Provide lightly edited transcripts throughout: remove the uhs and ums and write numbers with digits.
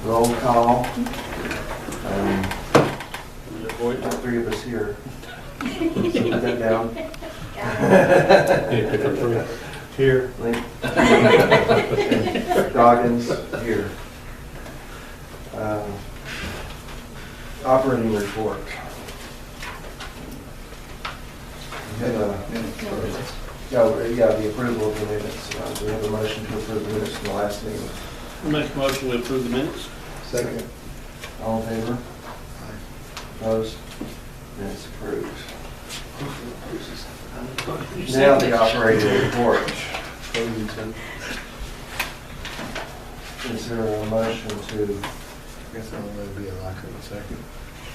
Roll call. Three of us here. Put that down. Here. Link. Goggins, here. Operating report. The approval of the minutes. We have a motion to approve the minutes from the last meeting. Make a motion to approve the minutes. Second. All in favor? Opposed? Minutes approved. Now the operating report. Is there a motion to? I guess that would be a lack of a second.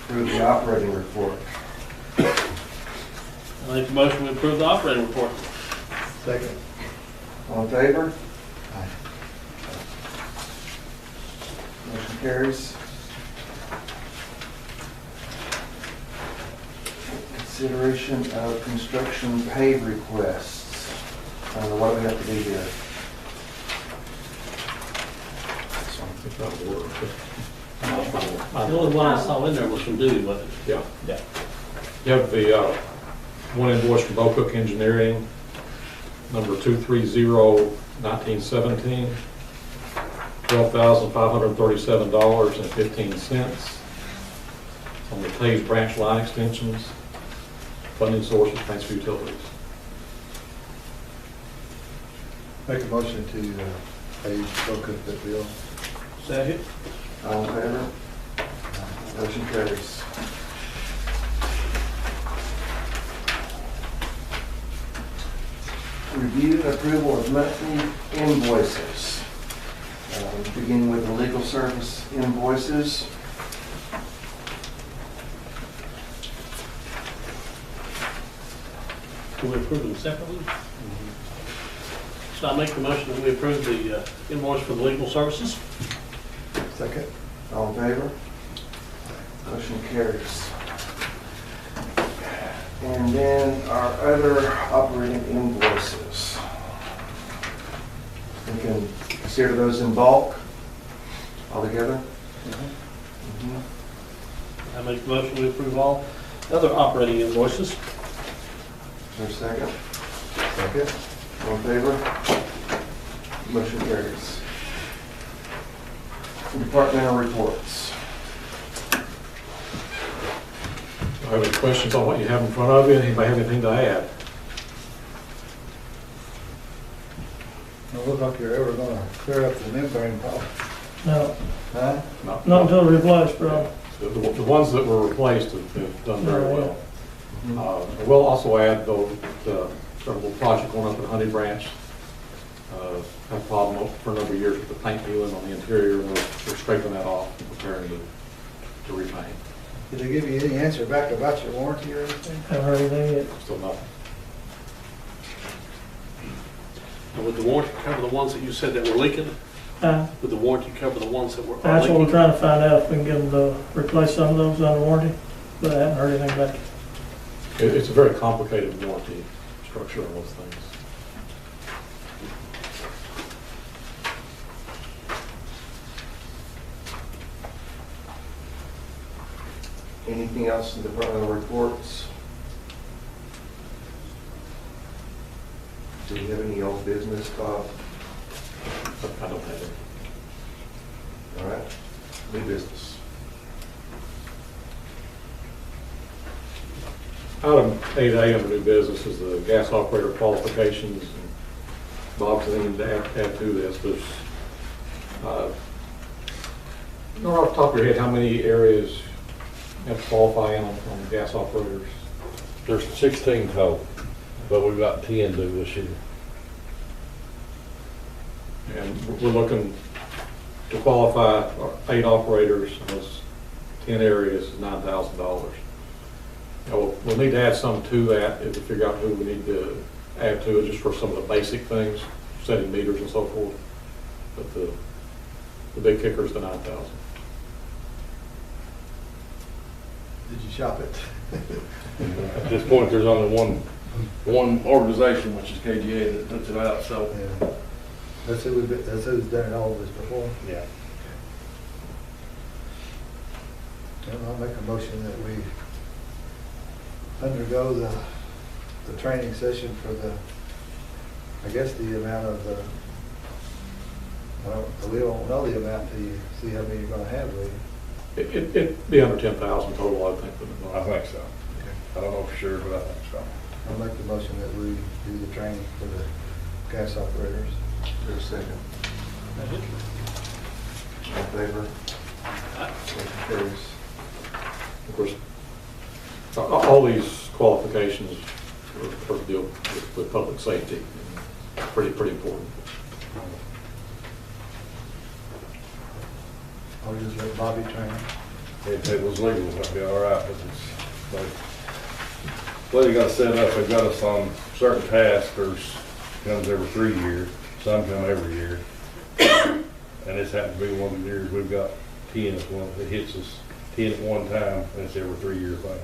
Approve the operating report. I make a motion to approve the operating report. Second. All in favor? Aye. Motion carries. Consideration of construction pay requests. I don't know what we have to do here. The only one I saw in there was from Dewey, wasn't it? Yeah. You have the one invoice from Bocook Engineering, number 230-1917, $12,537.15 on the Tays branch line extensions. Funding source is Paintsville Utilities. Make a motion to pay Bocook that bill. Second. All in favor? Motion carries. Review and approval of monthly invoices. Beginning with the legal service invoices. Can we approve them separately? So I make the motion that we approve the invoice for the legal services. Second. All in favor? Motion carries. And then our other operating invoices. We can consider those in bulk altogether. I make the motion we approve all other operating invoices. Is there a second? Second. All in favor? Motion carries. Departmental reports. Do you have any questions on what you have in front of you? Anybody have anything to add? Don't look like you're ever gonna clear up the membrane problem. No, Huh? not until replaced, bro. The ones that were replaced have done very well. We'll also add, though, the little project going up in Honey Branch. Had a problem for a number of years with the paint peeling on the interior. We're scraping that off and preparing to repaint. Did they give you any answer back about your warranty or anything? Haven't heard anything yet. Still nothing. And would the warranty cover the ones that you said that were leaking? Would the warranty cover the ones that were That's what we're leaking? trying to find out, if we can get them to replace some of those under warranty, but I haven't heard anything back. It's a very complicated warranty structure on those things. Anything else in the departmental reports? Do we have any old business, Bob? I don't have it. All right, new business. Item 8A under new business is the gas operator qualifications. Bob's anything to add to this. There's, you know, off the top of your head, how many areas you have to qualify in on gas operators? There's 16 total, but we've got 10 due this year. And we're looking to qualify 8 operators in those 10 areas, $9,000. We'll need to add some to that to figure out who we need to add to it, just for some of the basic things, setting meters and so forth. But the big kicker is the 9,000. Did you shop it? At this point, there's only one organization, which is KGA, that puts it out, so. Yeah. That's who's done it all this before. Yeah. Yeah. At this point, there's only one organization, which is KGA, that puts it out, so. That's who we've been, that's who's done it all this before. Yeah. Yeah. I'll make a motion that we undergo the training session for I guess the amount of we don't know the amount till you see how many you're gonna have, will you? It'd be under 10,000 total, I think. I think so. I don't know for sure, but I think so. I'll make the motion that we do the training for the gas operators. There's a second. All in favor? Motion carries. Of course, all these qualifications are to deal with public safety. Pretty important. I'll just let Bobby train. If it was legal, that'd be all right, but they got set up, they've got us on certain tasks, comes every 3 years, some come every year. And this happens to be one of the years we've got 10 at one, it hits us 10 at one time, and it's every 3-year thing.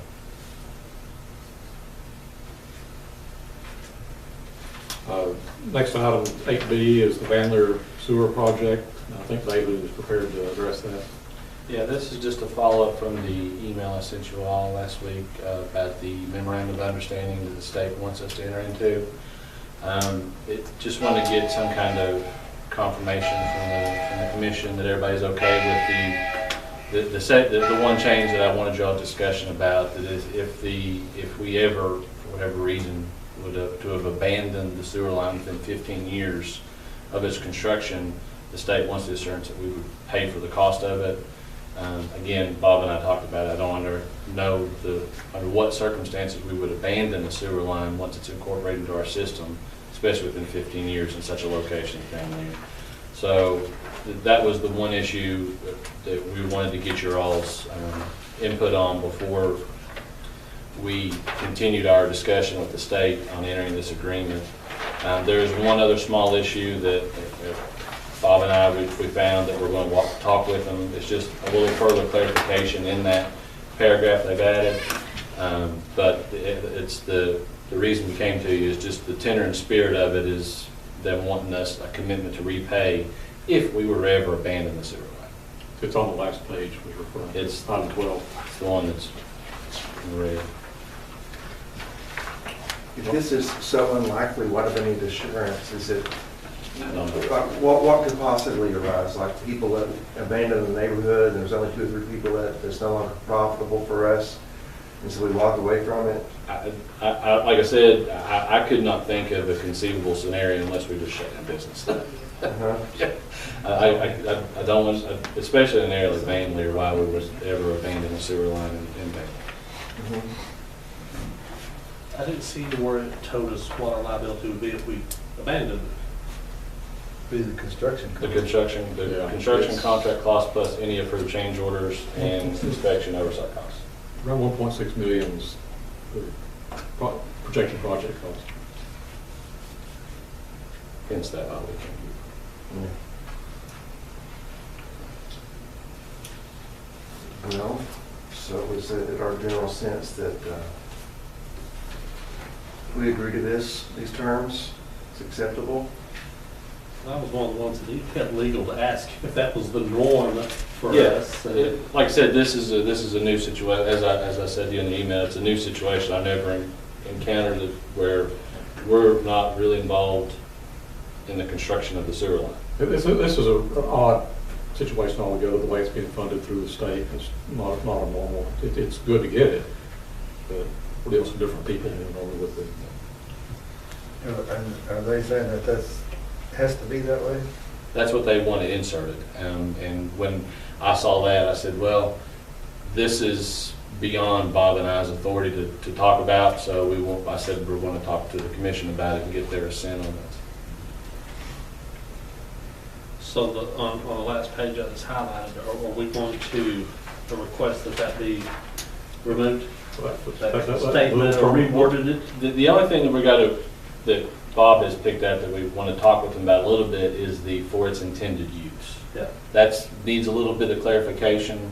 Next item, 8B, is the Vandler Sewer Project. I think David is prepared to address that. Yeah, this is just a follow-up from the email I sent you all last week about the memorandum of understanding that the state wants us to enter into. Just want to get some kind of confirmation from the commission that everybody's okay with the one change that I wanted y'all discussion about, that is if we ever, for whatever reason, would to have abandoned the sewer line within 15 years of its construction, the state wants the assurance that we would pay for the cost of it. Again, Bob and I talked about it. I don't know under what circumstances we would abandon a sewer line once it's incorporated into our system, especially within 15 years in such a location down there. So that was the one issue that we wanted to get your all's input on before we continued our discussion with the state on entering this agreement. There's one other small issue that Bob and I, we found that we're going to talk with them. It's just a little further clarification in that paragraph they've added. But it's the reason we came to you is just the tenor and spirit of it is them wanting us a commitment to repay if we were to ever abandon the sewer line. It's on the last page. We refer. It's item 12. It's the one that's in red. If this is so unlikely, what do they need assurance? Is it, I don't know. what could possibly arise? Like people that abandon the neighborhood and there's only 2 or 3 people that it's no longer profitable for us, and so we walk away from it? Like I said, I could not think of a conceivable scenario unless we just shut down business. Uh-huh. I don't want, especially in an area like Vanley, why we would ever abandon a sewer line in Vanley. Mhm. I didn't see where it told us what our liability would be if we abandoned it. Be the construction The company. construction contract cost plus any approved change orders and inspection oversight costs. Around 1.6 million is the projected project cost. Hence that how we can. Well, so is it our general sense that we agree to these terms? It's acceptable? I was one of the ones that he felt legal to ask if that was the norm for Yes, us. like I said, this is a new situation. As I said to you in the email, it's a new situation. I've never encountered it where we're not really involved in the construction of the sewer line. This is an odd situation altogether, the way it's being funded through the state. It's not a normal, it's good to get it, but we're dealing with different people than normally with it. And are they saying that has to be that way? That's what they want to insert it. And when I saw that, I said, well, this is beyond Bob and I's authority to talk about, so I said we're going to talk to the commission about it and get their assent on this. So on the last page that is highlighted, are we going to request that be removed? That statement or reworded it? The only thing that Bob has picked out that we want to talk with him about a little bit is for its intended use. Yeah. That needs a little bit of clarification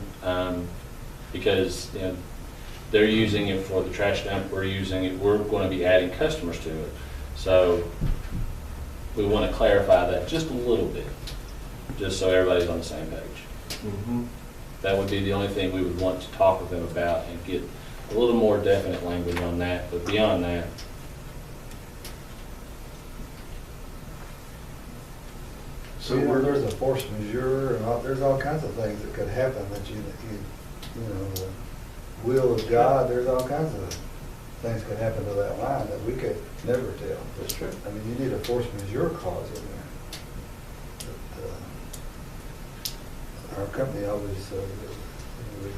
because they're using it for the trash dump. We're using it. We're going to be adding customers to it. So we want to clarify that just a little bit, just so everybody's on the same page. Mm-hmm. That would be the only thing we would want to talk with them about and get a little more definite language on that, but beyond that, So You know, we're, there's a force majeure, and there's all kinds of things that could happen that you know, the will of God, there's all kinds of things could happen to that line that we could never tell. that's true. I mean, you need a force majeure clause in there. But, our company always says that,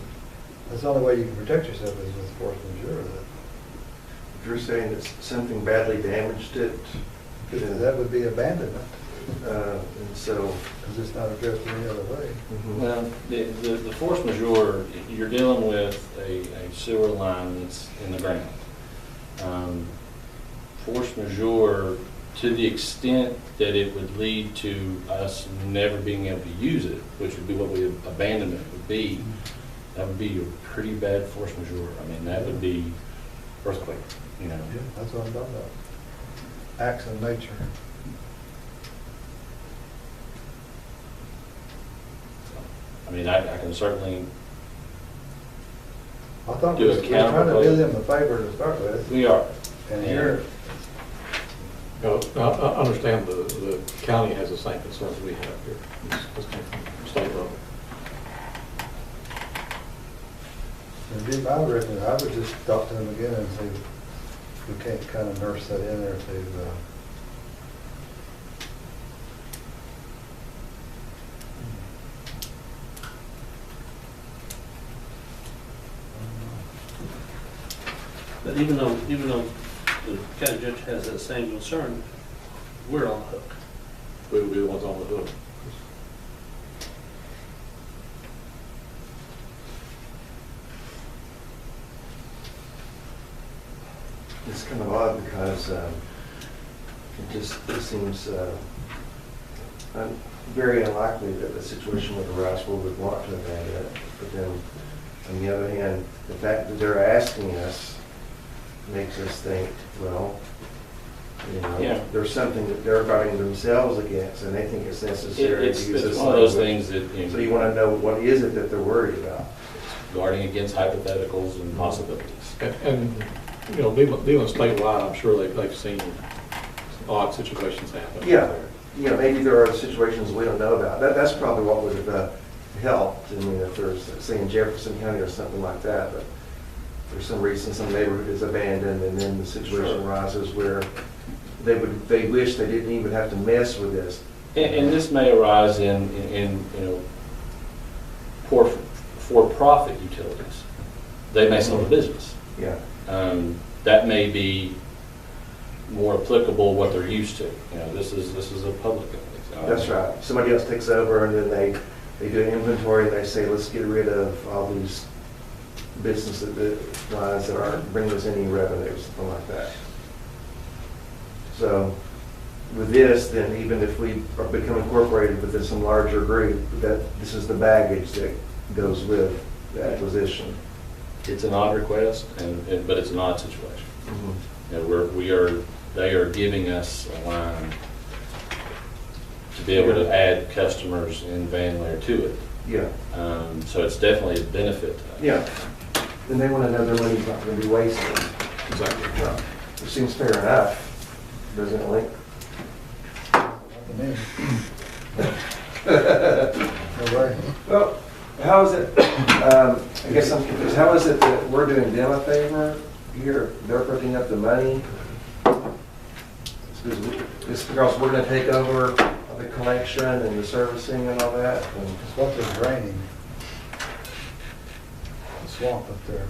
that's the only way you can protect yourself is with force majeure. if you're saying that something badly damaged it, That would be abandonment, and so. because it's not addressed any other way. Well, the force majeure, you're dealing with a sewer line that's in the ground. Force majeure, to the extent that it would lead to us never being able to use it, which would be what abandonment would be, that would be a pretty bad force majeure. I mean, that would be earthquake, you know. Yeah, that's what I'm talking about. Acts of nature. I mean, I can certainly, I thought Do we a were trying to counter do them a favor to start with, we are. and here, You know, I understand the county has the same concerns we have here. This came from state level. and I reckon, I would just talk to them again and see if we can't kind of nurse that in there to, But even though the county judge has that same concern, we're on the hook. We would be the ones on the hook. It's kind of odd because it seems very unlikely that the situation would arise where we'd want to abandon it. But then, on the other hand, the fact that they're asking us makes us think, well, you know, Yeah. there's something that they're guarding themselves against, and they think it's necessary It's to use this one of those language. things that, So you want to know what is it that they're worried about? guarding against hypotheticals and possibilities. And, you know, dealing statewide, I'm sure they've seen odd situations happen. Yeah, you know, maybe there are situations we don't know about. That's probably what would have helped. I mean, if there's, say, in Jefferson County or something like that, but for some reason, some neighborhood is abandoned, and then the situation Sure. arises where they wish they didn't even have to mess with this. And this may arise in you know, for-profit utilities. They may sell the business. Yeah, That may be more applicable what they're used to. You know, this is a public entity. that's right. Somebody else takes over, and then they do an inventory, and they say, let's get rid of all these business lines that aren't bringing us any revenue, something like that. So with this, then even if we become incorporated within some larger group, that this is the baggage that goes with the acquisition. It's an odd request, but it's an odd situation. You know, they are giving us a line to be able to add customers in Van Lair to it. Yeah, So it's definitely a benefit to us. yeah. And they want to know their money's not going to be wasted. Exactly. Yeah. Which seems fair enough, doesn't it, Link? no way. Well, how is it, I guess I'm confused, how is it that we're doing them a favor here? They're putting up the money? It's because we're gonna take over the collection and the servicing and all that? And It's what they're draining. The swamp up there.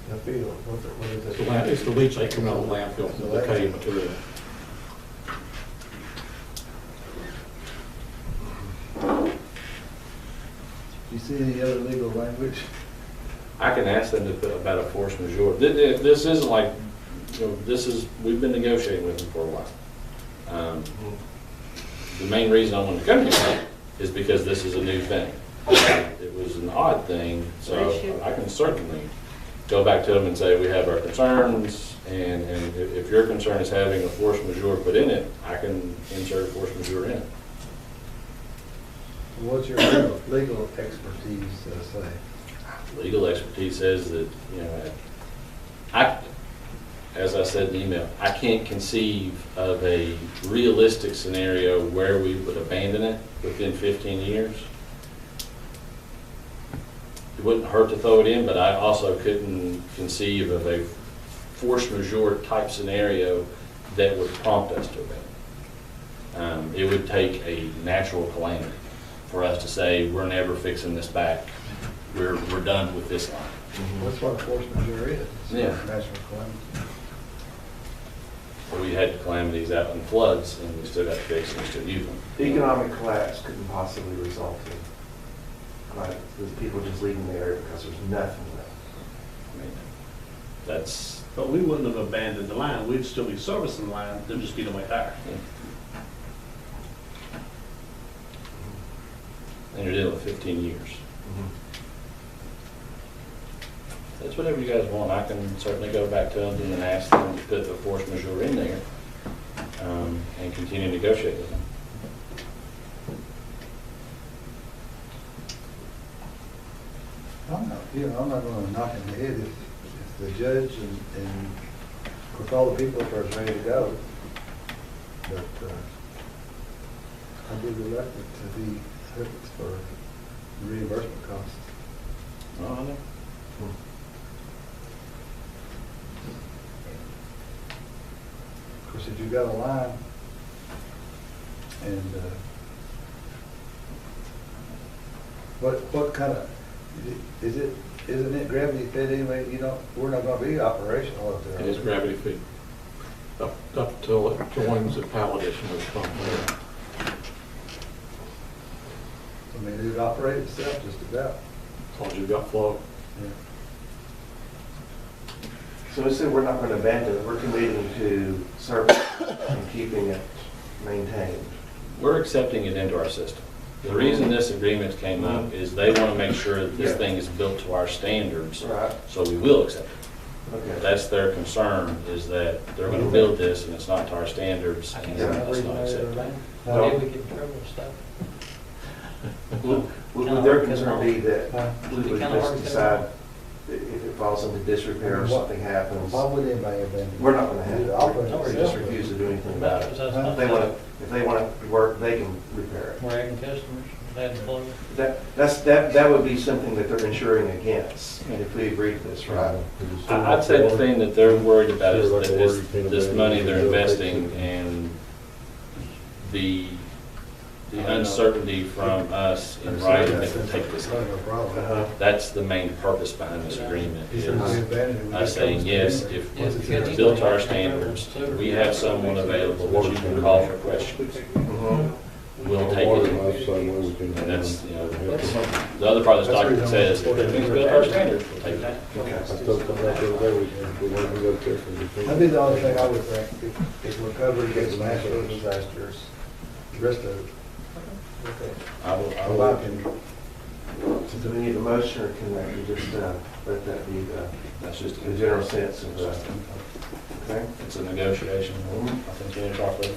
The field, what is It's it? it's the leachate coming out of the landfill from the decaying material. You see any other legal language? I can ask them to put about a force majeure. This isn't like, you know, we've been negotiating with them for a while. The main reason I wanted to come here is because this is a new thing. It was an odd thing, so I can certainly go back to them and say, we have our concerns, and if your concern is having a force majeure put in it, I can insert a force majeure in it. What's your legal expertise say? Legal expertise says that, you know, as I said in the email, I can't conceive of a realistic scenario where we would abandon it within 15 years. It wouldn't hurt to throw it in, but I also couldn't conceive of a force majeure type scenario that would prompt us to abandon. It would take a natural calamity for us to say, we're never fixing this back. We're done with this line. That's what a force majeure is. It's Yeah. a natural calamity. We had calamities out in floods, and we still got to fix and we still use them. Economic collapse couldn't possibly result in, like, there's people just leaving the area because there's nothing left. I mean, that's, But we wouldn't have abandoned the line, we'd still be servicing the line, there'd just be no way higher. and you're dealing with 15 years. That's whatever you guys want. I can certainly go back to them and ask them to put the force majeure in there, and continue to negotiate with them. I'm not gonna knock in the head if the judge and of course all the people are ready to go. But I'd be reluctant to be hooked for reimbursement costs. No, I know. Of course, if you've got a line and what kind of, isn't it gravity fed anyway? We're not gonna be operational up there. It is gravity feed. Up till it joins the pallet addition of the pump there. I mean, it would operate itself just about. As long as you've got flow. Yeah. So we said we're not going to abandon it, we're committing to service and keeping it maintained. We're accepting it into our system. The reason this agreement came up is they want to make sure that this thing is built to our standards, Right. so we will accept it. Okay. That's their concern, is that they're going to build this and it's not to our standards, and Yeah. that's not acceptable. Maybe we get in trouble with stuff. Would their concern be that we would Kinda hard just to cut decide if it falls into disrepair or something happens? Why would anybody abandon it? We're not going to have It to. operates We just itself. refuse to do anything about it. Because that's Huh? not If they want it to work, they can repair it. We're having customers, bad flow. That would be something that they're insuring against, and if we agree to this, right? I'd say the thing that they're worried about is that this money they're investing and the uncertainty from us in writing that will take this. That's no problem. That's the main purpose behind this agreement, He is said we abandoned it. us saying, yes, if it's built to our standards, we have someone available that you can call for questions. We'll take it. And that's, the other part of this document says, if it's built to our standards, we'll take that. That'd be the only thing I would think, if we're covered against natural disasters, the rest of it. I will, In my opinion. So do we need a motion, or can we just let that be that's just the general sense of okay? It's a negotiation. I think you properly.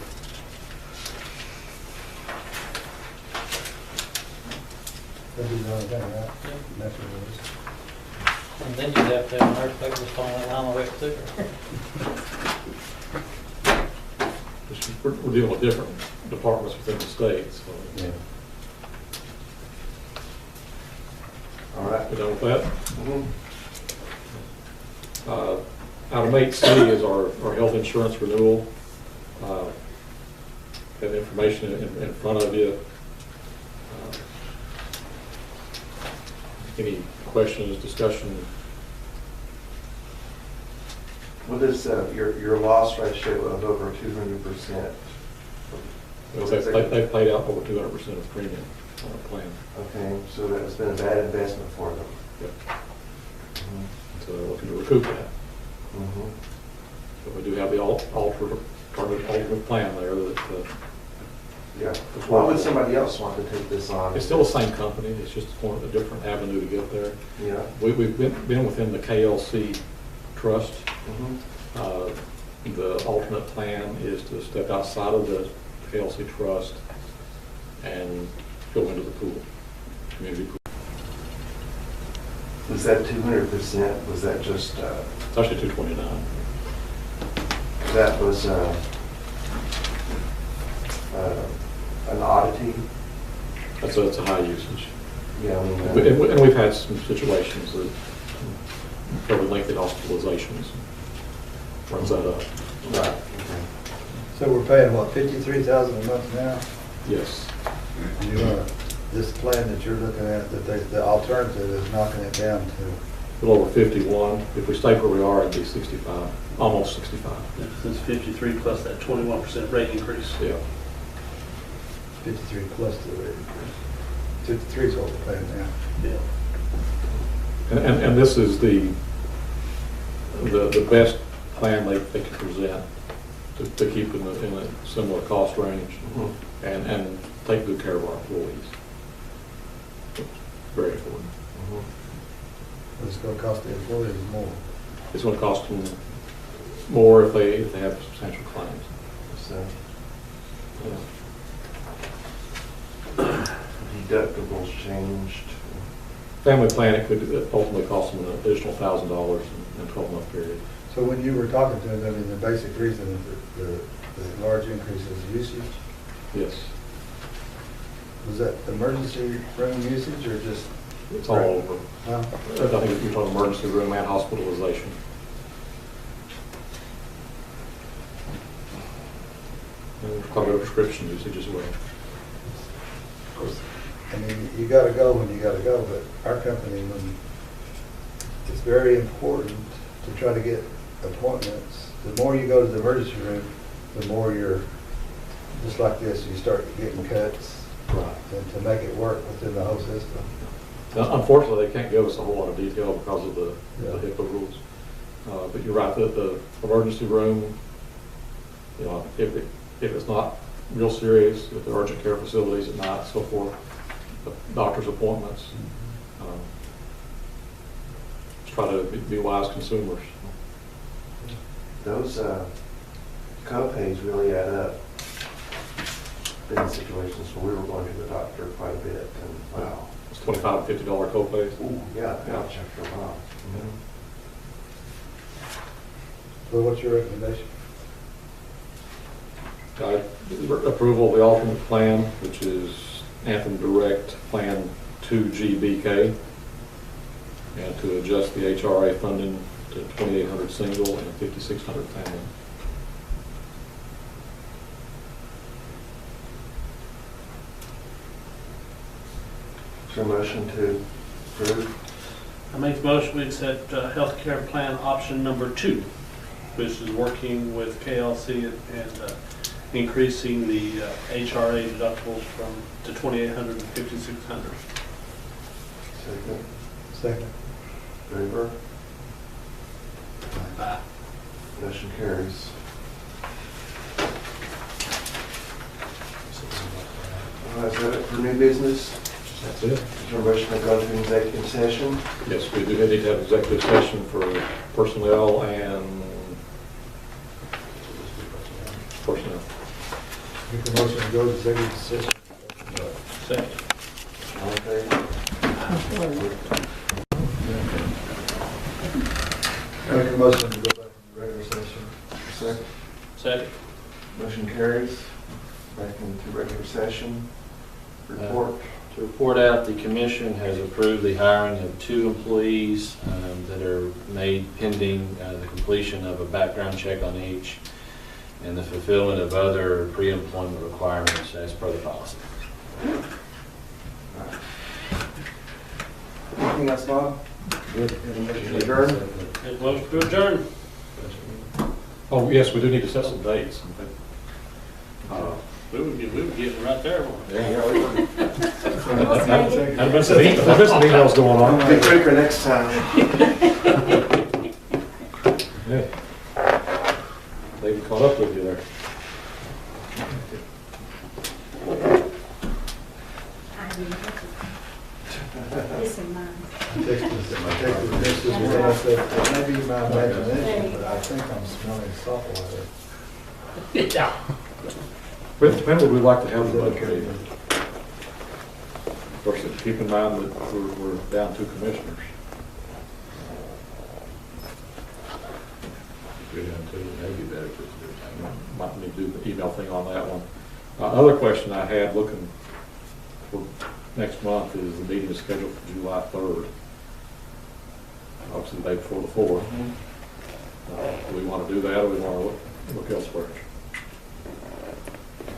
That'd be the only thing, right? Natural disasters. And then you'd have to have an earthquake respond line all the way up through. We're dealing with different departments within the state, so. Yeah. All right. We done with that? Mhm. Item 8C is our health insurance renewal. Have information in front of you. Any questions, discussion? What is your loss ratio of over 200%? They paid out over 200% of premium on our plan. Okay, so that's been a bad investment for them. Yep. So they're looking to recoup that. Mhm. So we do have the alternate plan there that, Yeah. Why would somebody else want to take this on? it's still the same company, it's just a different avenue to get there. Yeah. We've been within the KLC trust. Mhm. The alternate plan is to step outside of the KLC trust and go into the pool, community pool. Was that 200%? Was that just, It's actually 229. that was an oddity? That's a high usage. Yeah, I mean, And we've had some situations that cover lengthy hospitalizations, runs that up. right, okay. So we're paying, what, 53,000 a month now? Yes. You this plan that you're looking at, that the alternative is knocking it down to, A little over 51. If we stay where we are, it'd be 65, almost 65. This is 53 plus that 21% rate increase. Yeah. 53 plus the rate increase. 53 is what we're paying now. Yeah. And this is the best plan they can present to keep in a similar cost range Mhm. and take good care of our employees. Very important. Mhm. But it's going to cost the employees more. It's going to cost them more if they have substantial claims. So, Yeah. deductibles changed. Family plan, it could ultimately cost them an additional $1,000 in a 12-month period. So when you were talking to them, I mean, the basic reason is the large increase is usage. Yes, Was that emergency room usage or just? it's all over. Huh? I think you're talking emergency room and hospitalization. And we're talking about prescription usage as well. Of course, I mean, you gotta go when you gotta go, but our company, it's very important to try to get appointments. The more you go to the emergency room, the more you're, just like this, you start getting cuts. Right. And to make it work within the whole system. Now, unfortunately, they can't give us a whole lot of detail because of the Yeah. HIPAA rules. But you're right, the emergency room, you know, if it's not real serious, if the urgent care facilities at night, so forth, the doctor's appointments, just try to be wise consumers. Those co-pays really add up. Been in situations where we were going to the doctor quite a bit, and wow. It's $25 to $50 co-pays. Ooh, yeah, ouch after a while. So what's your recommendation? Approval of the alternate plan, which is Anthem Direct Plan 2GBK, and to adjust the HRA funding to 2,800 single and 5,600 family. Is there a motion to approve? I make the motion, we accept healthcare plan option number 2, which is working with KLC and increasing the HRA deductibles to 2,800 and 5,600. Second. Second. Favor? Aye. Motion carries. Is that it for new business? That's it. Is there a motion to go into executive session? Yes, we do need to have executive session for personnel and personnel. Make the motion to go to executive session. Second. All in favor? Make a motion to go back to regular session. Second. Second. Motion carries. Back into regular session. Report. To report out, the commission has approved the hiring of 2 employees that are made pending the completion of a background check on each and the fulfillment of other pre-employment requirements as per the policy. Anything else, Bob? Good. Adjourn? Make motion to adjourn. Oh, yes, we do need to set some dates. We were getting right there. weren't we? Yeah, we were. There's been some emails going on. Be quicker next time. Yeah. They caught up with you there. This is mine. Texas, I said, maybe my imagination, but I think I'm smelling sulfur. When would we like to have the budget meeting? Of course, keep in mind that we're down 2 commissioners. If you're down 2, maybe better to do it. Might need to do the email thing on that one. Other question I had looking for next month is the meeting is scheduled for July 3rd. Obviously the day before the 4th. Do we want to do that, or we want to look elsewhere?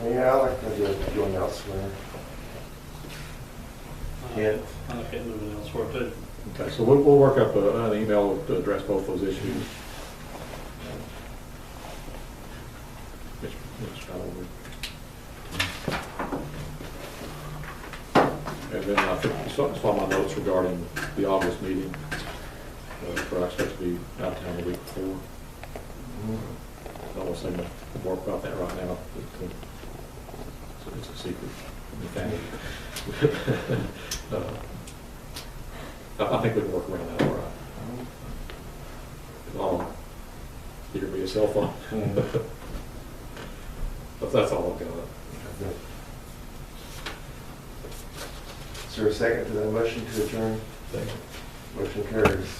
Yeah, I like to do going elsewhere. Kent? I like it moving elsewhere too. Okay, so we'll work up an email to address both those issues. And then I think I saw my notes regarding the August meeting. For I expect to be out of town the week before. I don't want to say much more about that right now. But, it's a secret from the family. I think we can work around that all right. I'll give me a cell phone. But that's all I've got. Is there a second to that motion to adjourn? Thank you. Motion carries.